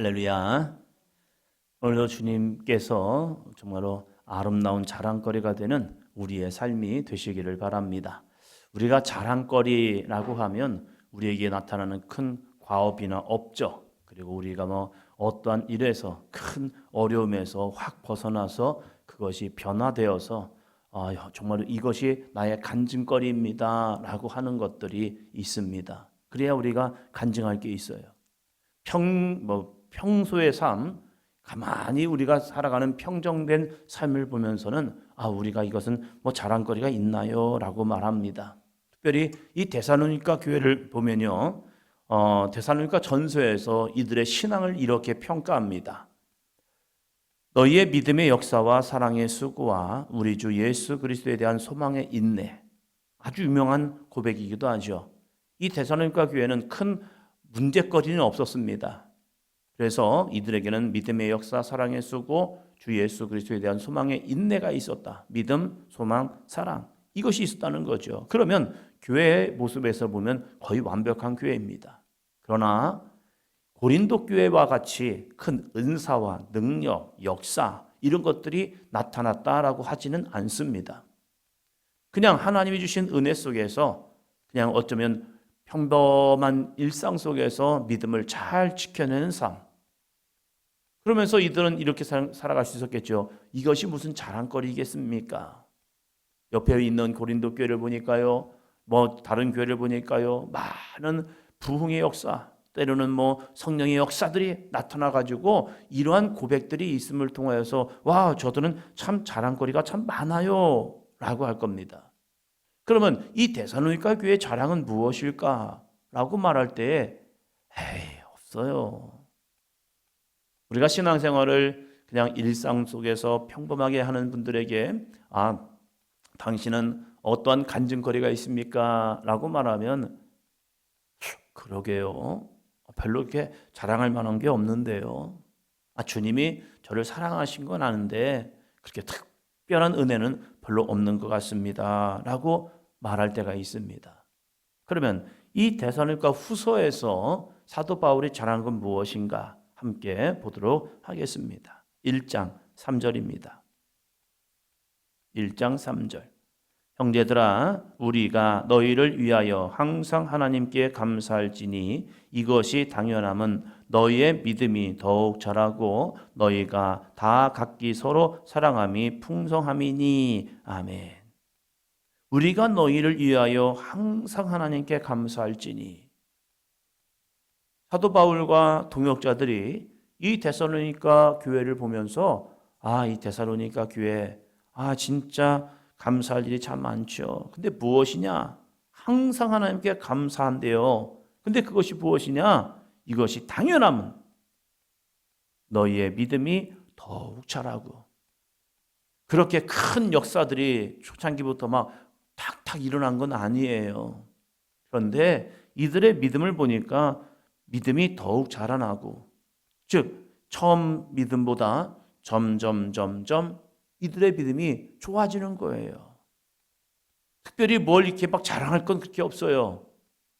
할렐루야. 오늘도 주님께서 정말로 아름다운 자랑거리가 되는 우리의 삶이 되시기를 바랍니다. 우리가 자랑거리라고 하면 우리에게 나타나는 큰 과업이나 업적, 그리고 우리가 어떠한 일에서 큰 어려움에서 확 벗어나서 그것이 변화되어서 정말 이것이 나의 간증거리입니다 라고 하는 것들이 있습니다. 그래야 우리가 간증할 게 있어요. 평소의 삶, 가만히 우리가 살아가는 평정된 삶을 보면서는 우리가 이것은 자랑거리가 있나요? 라고 말합니다. 특별히 이 데살로니가 교회를 보면요, 데살로니가 전서에서 이들의 신앙을 이렇게 평가합니다. 너희의 믿음의 역사와 사랑의 수고와 우리 주 예수 그리스도에 대한 소망의 인내, 아주 유명한 고백이기도 하죠. 이 데살로니가 교회는 큰 문제거리는 없었습니다. 그래서 이들에게는 믿음의 역사, 사랑의 수고, 주 예수 그리스도에 대한 소망의 인내가 있었다. 믿음, 소망, 사랑, 이것이 있었다는 거죠. 그러면 교회의 모습에서 보면 거의 완벽한 교회입니다. 그러나 고린도 교회와 같이 큰 은사와 능력, 역사 이런 것들이 나타났다라고 하지는 않습니다. 그냥 하나님이 주신 은혜 속에서 그냥 어쩌면 평범한 일상 속에서 믿음을 잘 지켜내는 삶. 그러면서 이들은 이렇게 살아갈 수 있었겠죠. 이것이 무슨 자랑거리겠습니까? 옆에 있는 고린도 교회를 보니까요, 다른 교회를 보니까요, 많은 부흥의 역사, 때로는 성령의 역사들이 나타나가지고 이러한 고백들이 있음을 통하여서 저들은 참 자랑거리가 참 많아요 라고 할 겁니다. 그러면 이 데살로니가 교회의 자랑은 무엇일까? 라고 말할 때 없어요. 우리가 신앙생활을 그냥 일상 속에서 평범하게 하는 분들에게 당신은 어떠한 간증거리가 있습니까? 라고 말하면 그러게요. 별로 이렇게 자랑할 만한 게 없는데요. 주님이 저를 사랑하신 건 아는데 그렇게 특별한 은혜는 별로 없는 것 같습니다. 라고 말할 때가 있습니다. 그러면 이 데살로니가 후서에서 사도 바울이 자랑한 건 무엇인가? 함께 보도록 하겠습니다. 1장 3절입니다. 1장 3절. 형제들아 우리가 너희를 위하여 항상 하나님께 감사할지니 이것이 당연함은 너희의 믿음이 더욱 자라고 너희가 다 각기 서로 사랑함이 풍성함이니. 아멘. 우리가 너희를 위하여 항상 하나님께 감사할지니. 사도 바울과 동역자들이 이 데살로니가 교회를 보면서 이 데살로니가 교회 진짜 감사할 일이 참 많죠. 근데 무엇이냐? 항상 하나님께 감사한대요. 근데 그것이 무엇이냐? 이것이 당연함은 너희의 믿음이 더욱 자라고. 그렇게 큰 역사들이 초창기부터 탁탁 일어난 건 아니에요. 그런데 이들의 믿음을 보니까 믿음이 더욱 자라나고, 즉 처음 믿음보다 점점 이들의 믿음이 좋아지는 거예요. 특별히 뭘 이렇게 자랑할 건 그렇게 없어요.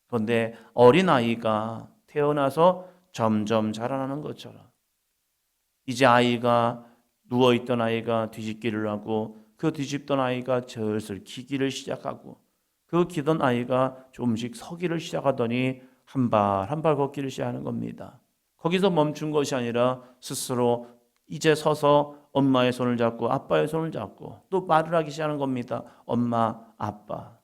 그런데 어린아이가 태어나서 점점 자라나는 것처럼 이제 아이가 누워있던 아이가 뒤집기를 하고 그 뒤집던 아이가 슬슬 기기를 시작하고 그 기던 아이가 조금씩 서기를 시작하더니 한 발 한 발 걷기를 시작하는 겁니다. 거기서 멈춘 것이 아니라 스스로 이제 서서 엄마의 손을 잡고 아빠의 손을 잡고 또 말을 하기 시작하는 겁니다. 엄마, 아빠.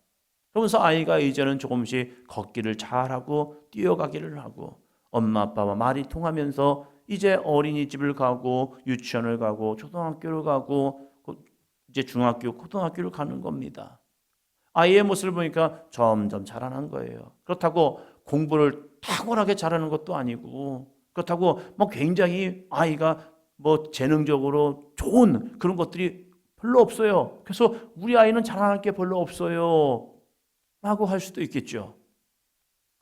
그러면서 아이가 이제는 조금씩 걷기를 잘하고 뛰어가기를 하고 엄마, 아빠와 말이 통하면서 이제 어린이집을 가고 유치원을 가고 초등학교를 가고 이제 중학교, 고등학교를 가는 겁니다. 아이의 모습을 보니까 점점 자라난 거예요. 그렇다고 공부를 탁월하게 잘하는 것도 아니고 그렇다고 굉장히 아이가 재능적으로 좋은 그런 것들이 별로 없어요. 그래서 우리 아이는 자랑할 게 별로 없어요 라고 할 수도 있겠죠.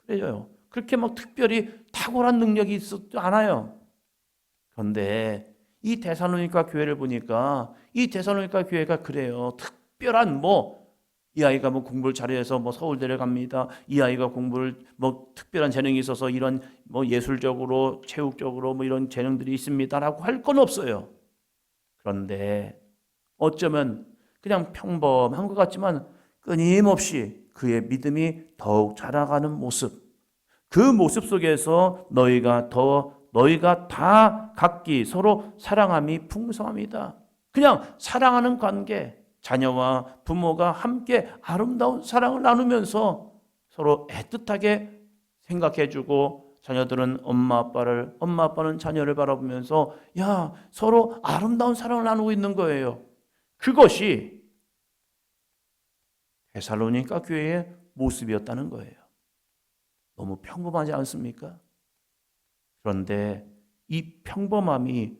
그래요. 그렇게 특별히 탁월한 능력이 있었지 않아요. 그런데 이 데살로니가 교회를 보니까 이 데살로니가 교회가 그래요. 특별한 이 아이가 뭐 공부를 잘해서 뭐 서울대를 갑니다. 이 아이가 공부를 뭐 특별한 재능이 있어서 이런 뭐 예술적으로 체육적으로 뭐 이런 재능들이 있습니다라고 할 건 없어요. 그런데 어쩌면 그냥 평범한 것 같지만 끊임없이 그의 믿음이 더욱 자라가는 모습, 그 모습 속에서 너희가 다 각기 서로 사랑함이 풍성합니다. 그냥 사랑하는 관계, 자녀와 부모가 함께 아름다운 사랑을 나누면서 서로 애틋하게 생각해주고, 자녀들은 엄마 아빠는 자녀를 바라보면서 서로 아름다운 사랑을 나누고 있는 거예요. 그것이 데살로니가 교회의 모습이었다는 거예요. 너무 평범하지 않습니까? 그런데 이 평범함이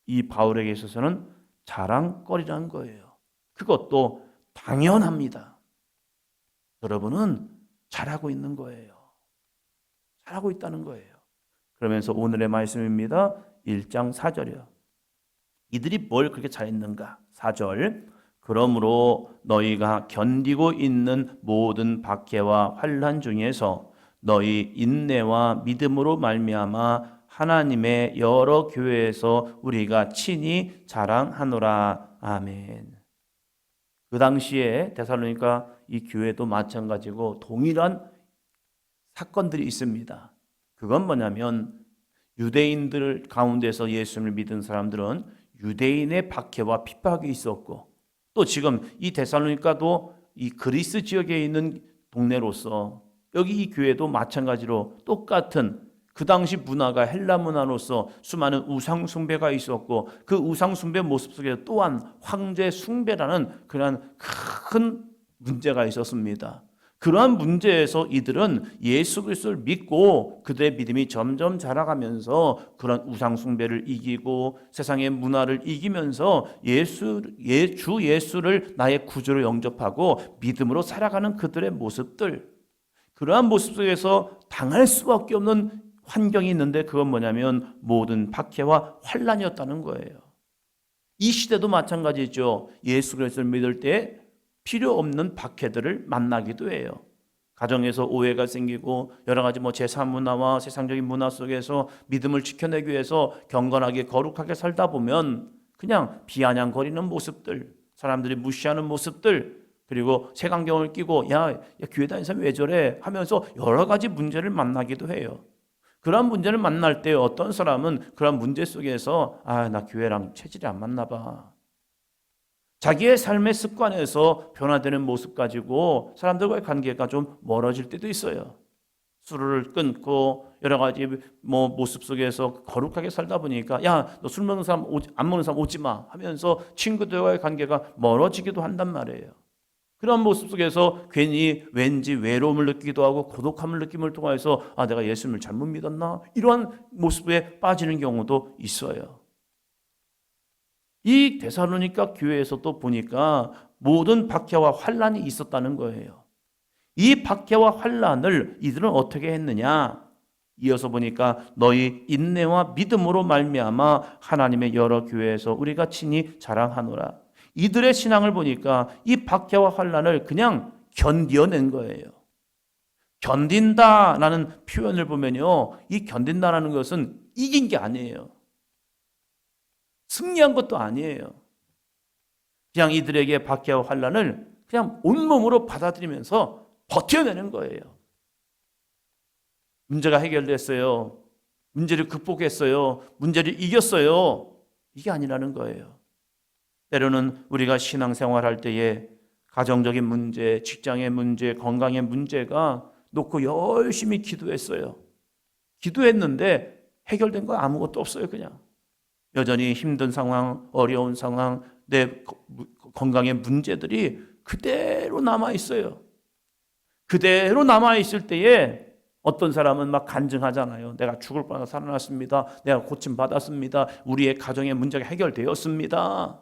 이 바울에게 있어서는 자랑거리라는 거예요. 그것도 당연합니다. 여러분은 잘하고 있는 거예요. 잘하고 있다는 거예요. 그러면서 오늘의 말씀입니다. 1장 4절이요. 이들이 뭘 그렇게 잘했는가? 4절. 그러므로 너희가 견디고 있는 모든 박해와 환난 중에서 너희 인내와 믿음으로 말미암아 하나님의 여러 교회에서 우리가 친히 자랑하노라. 아멘. 그 당시에 데살로니가 이 교회도 마찬가지고 동일한 사건들이 있습니다. 그건 뭐냐면 유대인들 가운데서 예수님을 믿은 사람들은 유대인의 박해와 핍박이 있었고, 또 지금 이 데살로니가도 이 그리스 지역에 있는 동네로서 여기 이 교회도 마찬가지로 똑같은 그 당시 문화가 헬라 문화로서 수많은 우상 숭배가 있었고, 그 우상 숭배 모습 속에 또한 황제 숭배라는 그러한 큰 문제가 있었습니다. 그러한 문제에서 이들은 예수 그리스도를 믿고 그들의 믿음이 점점 자라가면서 그런 우상 숭배를 이기고 세상의 문화를 이기면서 주 예수를 나의 구주로 영접하고 믿음으로 살아가는 그들의 모습들, 그러한 모습 속에서 당할 수밖에 없는 환경이 있는데, 그건 뭐냐면 모든 박해와 환난이었다는 거예요. 이 시대도 마찬가지죠. 예수 그리스도를 믿을 때 필요 없는 박해들을 만나기도 해요. 가정에서 오해가 생기고 여러 가지 제사 문화와 세상적인 문화 속에서 믿음을 지켜내기 위해서 경건하게 거룩하게 살다 보면 그냥 비아냥거리는 모습들, 사람들이 무시하는 모습들, 그리고 색안경을 끼고 교회 다니는 사람이 왜 저래 하면서 여러 가지 문제를 만나기도 해요. 그런 문제를 만날 때 어떤 사람은 그런 문제 속에서 나 교회랑 체질이 안 맞나 봐, 자기의 삶의 습관에서 변화되는 모습 가지고 사람들과의 관계가 좀 멀어질 때도 있어요. 술을 끊고 여러 가지 모습 속에서 거룩하게 살다 보니까 너 술 먹는 사람 안 먹는 사람 오지 마 하면서 친구들과의 관계가 멀어지기도 한단 말이에요. 그런 모습 속에서 괜히 왠지 외로움을 느끼기도 하고 고독함을 느낌을 통해서 내가 예수님을 잘못 믿었나? 이러한 모습에 빠지는 경우도 있어요. 이 데살로니가 교회에서도 보니까 모든 박해와 환난이 있었다는 거예요. 이 박해와 환난을 이들은 어떻게 했느냐? 이어서 보니까 너희 인내와 믿음으로 말미암아 하나님의 여러 교회에서 우리가 친히 자랑하노라. 이들의 신앙을 보니까 이 박해와 환난을 그냥 견뎌낸 거예요. 견딘다라는 표현을 보면요, 이 견딘다라는 것은 이긴 게 아니에요. 승리한 것도 아니에요. 그냥 이들에게 박해와 환난을 그냥 온몸으로 받아들이면서 버텨내는 거예요. 문제가 해결됐어요. 문제를 극복했어요. 문제를 이겼어요. 이게 아니라는 거예요. 때로는 우리가 신앙생활할 때에 가정적인 문제, 직장의 문제, 건강의 문제가 놓고 열심히 기도했어요. 기도했는데 해결된 거 아무것도 없어요. 그냥 여전히 힘든 상황, 어려운 상황, 내 건강의 문제들이 그대로 남아있어요. 그대로 남아있을 때에 어떤 사람은 막 간증하잖아요. 내가 죽을 뻔하다 살아났습니다. 내가 고침받았습니다. 우리의 가정의 문제가 해결되었습니다.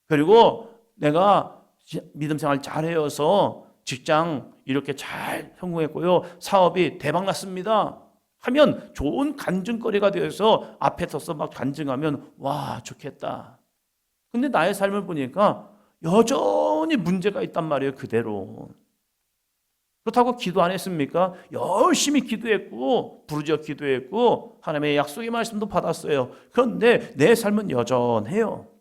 그리고 내가 믿음 생활 잘해서 직장 이렇게 잘 성공했고요. 사업이 대박났습니다. 하면 좋은 간증거리가 되어서 앞에 서서 막 간증하면 와 좋겠다. 근데 나의 삶을 보니까 여전히 여전히 문제가 있단 말이에요. 그대로. 그렇다고 기도 안 했습니까? 열심히 기도했고 부르짖어 기도했고 하나님의 약속의 말씀도 받았어요. 그런데 내 삶은 여전해요.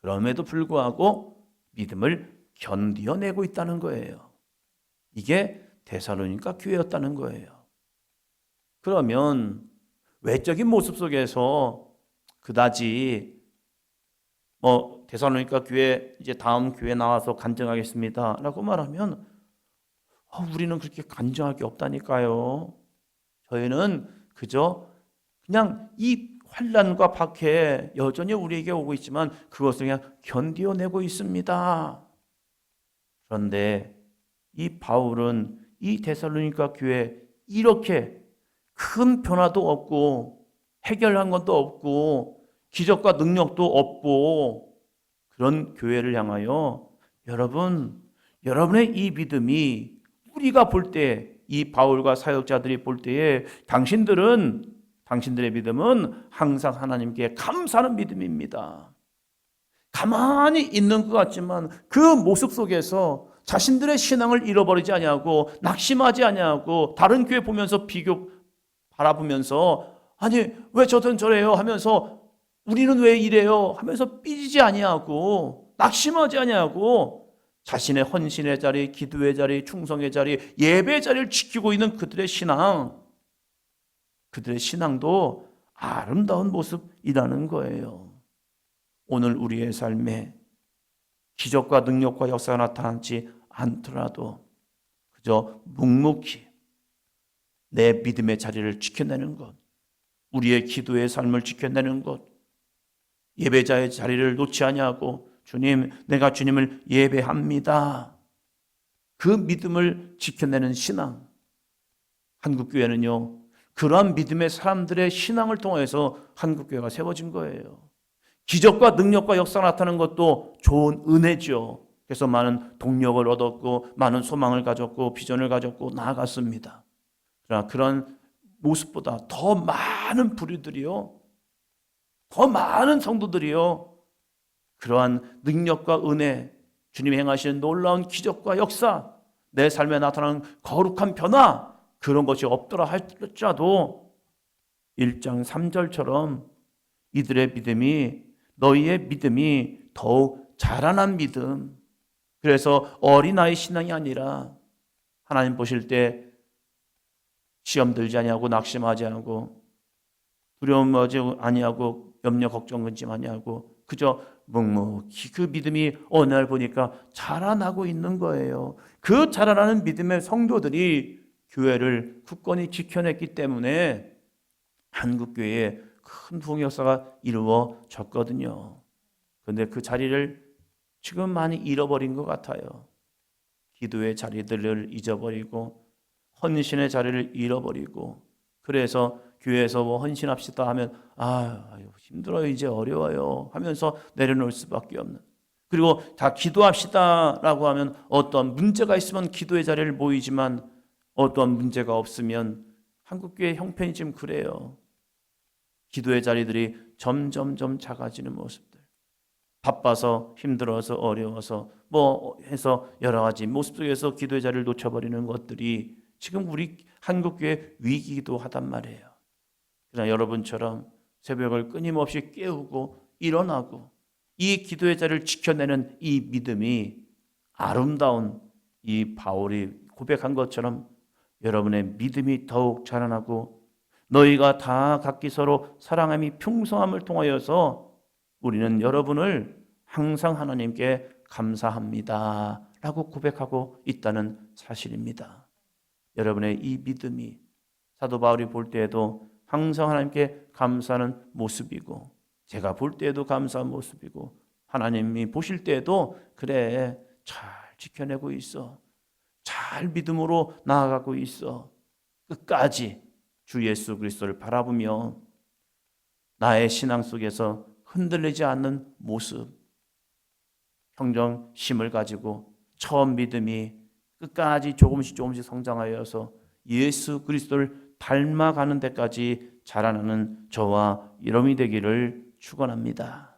그럼에도 불구하고 믿음을 견디어내고 있다는 거예요. 이게 데살로니가 교회였다는 거예요. 그러면 외적인 모습 속에서 그다지 데살로니가 교회 이제 다음 교회 나와서 간증하겠습니다라고 말하면 우리는 그렇게 간증할 게 없다니까요. 저희는 그저 그냥 이 환난과 박해 여전히 우리에게 오고 있지만 그것을 그냥 견디어내고 있습니다. 그런데 이 바울은 이 데살로니가 교회 이렇게 큰 변화도 없고 해결한 것도 없고 기적과 능력도 없고 그런 교회를 향하여 여러분의 이 믿음이 우리가 볼 때 이 바울과 사역자들이 볼 때에 당신들의 믿음은 항상 하나님께 감사하는 믿음입니다. 가만히 있는 것 같지만 그 모습 속에서 자신들의 신앙을 잃어버리지 아니하고 낙심하지 아니하고 다른 교회 보면서 바라보면서 아니 왜 저든 저래요 하면서 우리는 왜 이래요 하면서 삐지지 아니하고 낙심하지 아니하고 자신의 헌신의 자리, 기도의 자리, 충성의 자리, 예배의 자리를 지키고 있는 그들의 신앙도 아름다운 모습이라는 거예요. 오늘 우리의 삶에 기적과 능력과 역사가 나타나지 않더라도 그저 묵묵히 내 믿음의 자리를 지켜내는 것, 우리의 기도의 삶을 지켜내는 것, 예배자의 자리를 놓지 아니하고 주님, 내가 주님을 예배합니다. 그 믿음을 지켜내는 신앙. 한국교회는요, 그러한 믿음의 사람들의 신앙을 통해서 한국교회가 세워진 거예요. 기적과 능력과 역사가 나타나는 것도 좋은 은혜죠. 그래서 많은 동력을 얻었고 많은 소망을 가졌고 비전을 가졌고 나아갔습니다. 그러나 그런 모습보다 더 많은 부류들이요, 더 많은 성도들이요, 그러한 능력과 은혜, 주님이 행하시는 놀라운 기적과 역사, 내 삶에 나타나는 거룩한 변화, 그런 것이 없더라 할지라도 1장 3절처럼 이들의 믿음이, 너희의 믿음이 더욱 자라난 믿음, 그래서 어린아이 신앙이 아니라 하나님 보실 때 시험 들지 아니하고 낙심하지 않고 두려움하지 아니하고 염려 걱정 근심 아니하고 그저 묵묵히 그 믿음이 어느 날 보니까 자라나고 있는 거예요. 그 자라나는 믿음의 성도들이 교회를 굳건히 지켜냈기 때문에 한국교회에 큰 부흥 역사가 이루어졌거든요. 그런데 그 자리를 지금 많이 잃어버린 것 같아요. 기도의 자리들을 잊어버리고 헌신의 자리를 잃어버리고, 그래서 교회에서 뭐 헌신합시다 하면 아유 힘들어요, 이제 어려워요 하면서 내려놓을 수밖에 없는, 그리고 다 기도합시다라고 하면 어떤 문제가 있으면 기도의 자리를 모이지만 어떤 문제가 없으면 한국교회 형편이 지금 그래요. 기도의 자리들이 점점점 작아지는 모습들, 바빠서 힘들어서 어려워서 뭐 해서 여러 가지 모습 속에서 기도의 자리를 놓쳐버리는 것들이 지금 우리 한국교회 위기기도 하단 말이에요. 그러나 여러분처럼 새벽을 끊임없이 깨우고 일어나고 이 기도의 자리를 지켜내는 이 믿음이 아름다운 이 바울이 고백한 것처럼 여러분의 믿음이 더욱 자라나고 너희가 다 각기 서로 사랑함이 풍성함을 통하여서 우리는 여러분을 항상 하나님께 감사합니다 라고 고백하고 있다는 사실입니다. 여러분의 이 믿음이 사도 바울이 볼 때에도 항상 하나님께 감사하는 모습이고, 제가 볼 때에도 감사한 모습이고, 하나님이 보실 때에도 그래 잘 지켜내고 있어, 잘 믿음으로 나아가고 있어, 끝까지 주 예수 그리스도를 바라보며 나의 신앙 속에서 흔들리지 않는 모습, 평정심을 가지고 처음 믿음이 끝까지 조금씩 성장하여서 예수 그리스도를 닮아가는 데까지 자라나는 저와 여러분이 되기를 축원합니다.